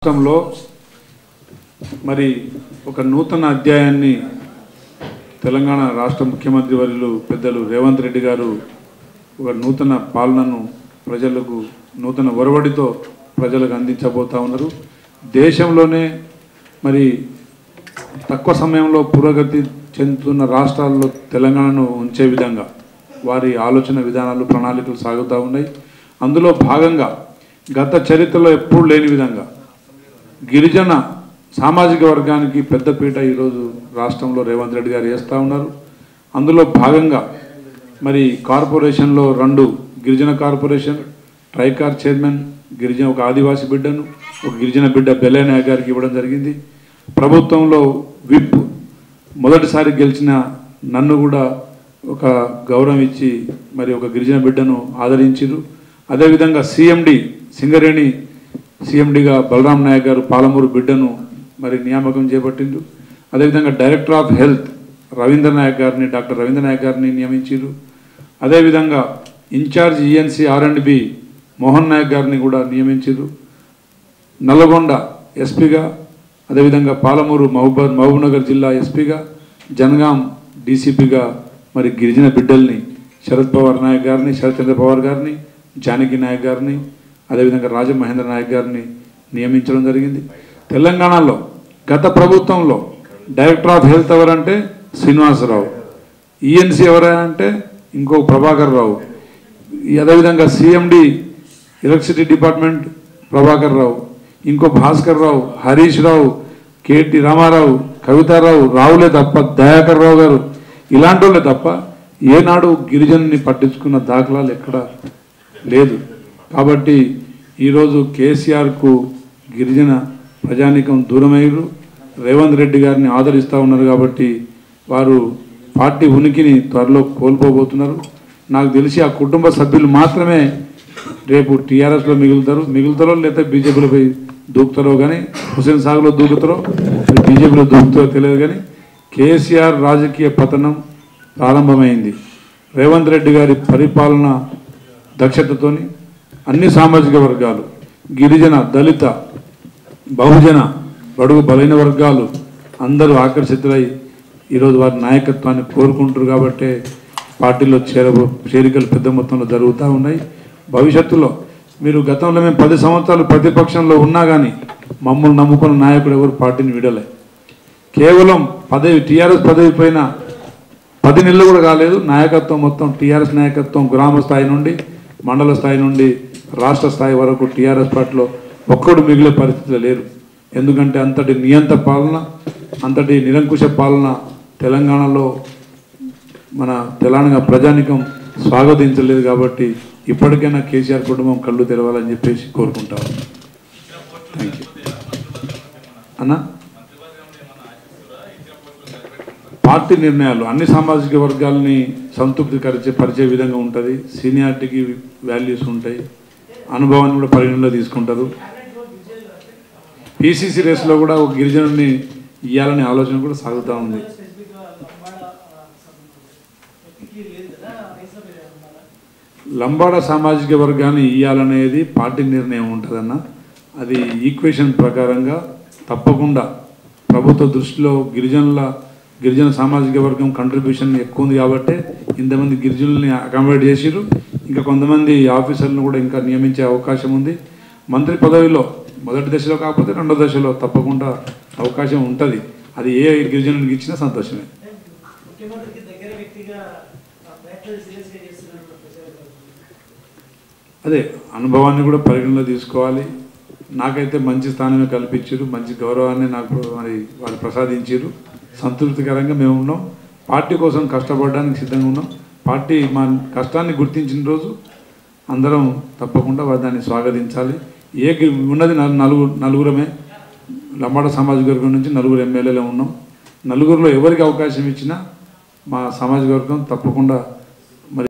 రాష్ట్రంలో మరి ఒక నూతన అధ్యాయాన్ని తెలంగాణ రాష్ట్ర ముఖ్యమంత్రి వర్యులు పెద్దలు రేవంత్ రెడ్డి గారు ఒక నూతన పాలనను ప్రజలకు నూతన ఒరవడితో ప్రజలకు అందించబోతా ఉన్నారు. దేశంలోనే మరి తక్కువ సమయంలో పురోగతి చెందుతున్న రాష్ట్రాల్లో తెలంగాణను ఉంచే విధంగా వారి ఆలోచన విధానాలు ప్రణాళికలు సాగుతూ ఉన్నాయి. అందులో భాగంగా గత చరిత్రలో ఎప్పుడు లేని విధంగా గిరిజన సామాజిక వర్గానికి పెద్దపీట ఈరోజు రాష్ట్రంలో రేవంత్ రెడ్డి గారు వేస్తూ ఉన్నారు. అందులో భాగంగా మరి కార్పొరేషన్లో 2 గిరిజన కార్పొరేషన్ ట్రైకార్ చైర్మన్ గిరిజన ఒక ఆదివాసీ బిడ్డను ఒక గిరిజన బిడ్డ బెల్లయ్య గారికి ఇవ్వడం జరిగింది. ప్రభుత్వంలో విప్ మొదటిసారి గెలిచిన నన్ను కూడా ఒక గౌరవం ఇచ్చి మరి ఒక గిరిజన బిడ్డను ఆదరించారు. అదేవిధంగా సిఎండి సింగరేణి సిఎండిగా బలరాం నాయక్ గారు పాలమూరు బిడ్డను మరి నియామకం చేపట్టిండు. అదేవిధంగా director of health doctor Ravindra Naik గారిని నియమించారు. అదేవిధంగా incharge ENC R and B Mohan Naik గారిని కూడా నియమించారు. నల్లగొండ ఎస్పీగా అదేవిధంగా పాలమూరు మహబూబ్నగర్ జిల్లా ఎస్పీగా జనగాం డీసీపీగా మరి గిరిజన బిడ్డల్ని శరద్ చంద్ర పవార్ గారిని జానకి నాయక్ గారిని అదేవిధంగా రాజమహేంద్ర నాయక్ గారిని నియమించడం జరిగింది. తెలంగాణలో గత ప్రభుత్వంలో డైరెక్టర్ ఆఫ్ హెల్త్ ఎవరంటే శ్రీనివాసరావు, ఈఎన్సీ ఎవరంటే ఇంకో ప్రభాకర్ రావు, అదేవిధంగా CMD electricity department Prabhakar Rao, ఇంకో భాస్కర్ రావు, హరీష్ రావు, కేటీ రామారావు, కవితారావు, రావులే తప్ప దయాకర్ రావు గారు ఇలాంటి వాళ్ళే తప్ప ఏనాడు గిరిజనుని పట్టించుకున్న దాఖలాలు ఎక్కడ లేదు. కాబట్టి ఈరోజు కేసీఆర్కు గిరిజన ప్రజానీకం దూరమయ్యారు. రేవంత్ రెడ్డి గారిని ఆదరిస్తూ ఉన్నారు. కాబట్టి వారు పార్టీ ఉనికిని త్వరలో కోల్పోబోతున్నారు. నాకు తెలిసి ఆ కుటుంబ సభ్యులు మాత్రమే రేపు టీఆర్ఎస్లో మిగులుతారో లేదా బీజేపీలో దూకుతారో కానీ హుసేన్ సాగర్లో దూకుతారో బీజేపీలో దూకుతారో తెలియదు. కానీ కేసీఆర్ రాజకీయ పతనం ప్రారంభమైంది. రేవంత్ రెడ్డి గారి పరిపాలన దక్షతతోని అన్ని సామాజిక వర్గాలు గిరిజన దళిత బహుజన బడుగు బలైన వర్గాలు అందరూ ఆకర్షితులై ఈరోజు వారి నాయకత్వాన్ని కోరుకుంటారు. కాబట్టే పార్టీలో చేరికలు పెద్ద మొత్తంలో జరుగుతూ ఉన్నాయి. భవిష్యత్తులో మీరు గతంలో మేము 10 సంవత్సరాలు ప్రతిపక్షంలో ఉన్నా కానీ మమ్మల్ని నమ్ముకున్న నాయకుడు ఎవరు పార్టీని విడలే. కేవలం టీఆర్ఎస్ పదవి పైన 10 నెలలు కూడా కాలేదు. నాయకత్వం మొత్తం టీఆర్ఎస్ నాయకత్వం గ్రామ స్థాయి నుండి మండల స్థాయి నుండి రాష్ట్ర స్థాయి వరకు టీఆర్ఎస్ పార్టీలో ఒక్కడు మిగిలే పరిస్థితులు లేరు. ఎందుకంటే అంతటి నియంత పాలన అంతటి నిరంకుశ పాలన తెలంగాణలో మన తెలంగాణ ప్రజానికం స్వాగతించలేదు. కాబట్టి ఇప్పటికైనా కేసీఆర్ కుటుంబం కళ్ళు తెరవాలని చెప్పేసి కోరుకుంటాము. థ్యాంక్ యూ అన్న. పార్టీ నిర్ణయాలు అన్ని సామాజిక వర్గాలని సంతృప్తి పరిచే విధంగా ఉంటుంది. సీనియారిటీకి వాల్యూస్ ఉంటాయి, అనుభవాన్ని కూడా పరిగణలో తీసుకుంటారు. పీసీసీ రేస్లో కూడా ఒక గిరిజనుడిని ఇవ్వాలనే ఆలోచన కూడా సాగుతూ ఉంది. లంబాడ సామాజిక వర్గాన్ని ఇవ్వాలనేది పార్టీ నిర్ణయం ఉంటుందన్న. అది ఈక్వేషన్ ప్రకారంగా తప్పకుండా ప్రభుత్వ దృష్టిలో గిరిజన సామాజిక వర్గం కంట్రిబ్యూషన్ ఎక్కువ ఉంది. కాబట్టి ఇంతమంది గిరిజనుల్ని అకామిడేట్ చేసిరు. ఇంకా కొంతమంది ఆఫీసర్లను కూడా ఇంకా నియమించే అవకాశం ఉంది. మంత్రి పదవిలో మొదటి దశలో కాకపోతే 2వ దశలో తప్పకుండా అవకాశం ఉంటుంది. అది ఏ గిరిజనునికి ఇచ్చినా సంతోషమే. అదే అనుభవాన్ని కూడా పరిగణలో తీసుకోవాలి. నాకైతే మంచి స్థానమే కల్పించారు, మంచి గౌరవాన్ని నాకు మరి వాళ్ళు ప్రసాదించారు. సంతృప్తికరంగా మేము ఉన్నాం. పార్టీ కోసం కష్టపడడానికి సిద్ధంగా ఉన్నాం. పార్టీ మా కష్టాన్ని గుర్తించిన రోజు అందరం తప్పకుండా దాన్ని స్వాగతించాలి. ఉన్నది నలుగురమే. లంబాడ సామాజిక వర్గం నుంచి 4 ఎమ్మెల్యేలు ఉన్నాం. 4లో ఎవరికి అవకాశం ఇచ్చినా మా సామాజిక వర్గం తప్పకుండా